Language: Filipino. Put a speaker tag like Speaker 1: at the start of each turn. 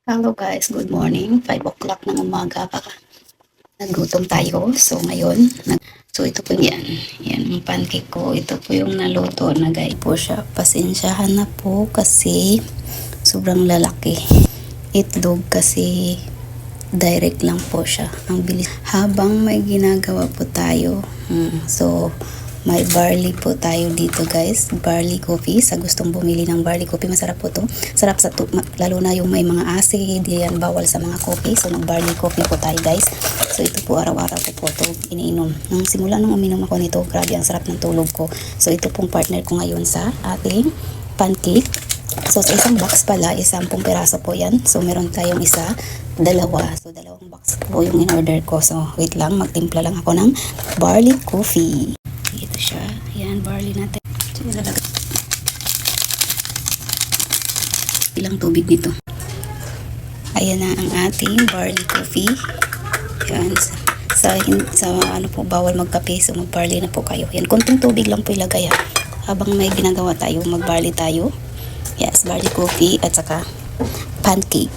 Speaker 1: Hello guys, good morning. 5 o'clock ng umaga pa. Nagutom tayo. So ngayon, so ito po yan. Yan ang pancake ko. Ito po yung naluto na guys po siya. Pasensyahan na po kasi sobrang lalaki. Itlog kasi direct lang po siya. Ang bilis. Habang may ginagawa po tayo. So may barley po tayo dito guys. Barley coffee. Sa gustong bumili ng barley coffee, masarap po to. Sarap sa lalo na yung may mga acid. Yan bawal sa mga coffee. So mag barley coffee po tayo guys. So ito po araw-araw ko po to iniinom. Nung simula nung uminom ako nito, grabe ang sarap ng tulog ko. So ito pong partner ko ngayon sa ating pancake. So sa isang box pala, 10 piraso po yan. So meron tayong dalawa. So dalawang box po yung in-order ko. So wait lang, magtimpla lang ako ng barley coffee. Ito siya. Yan, barley natin. So ilalagay ilang tubig nito. Ayan na ang ating barley coffee. Yan. Sa ano po, bawal magkape. So mag-barley na po kayo. Yan, konting tubig lang po ilagay ha. Habang may ginagawa tayo, mag-barley tayo. Yes, barley coffee at saka pancake.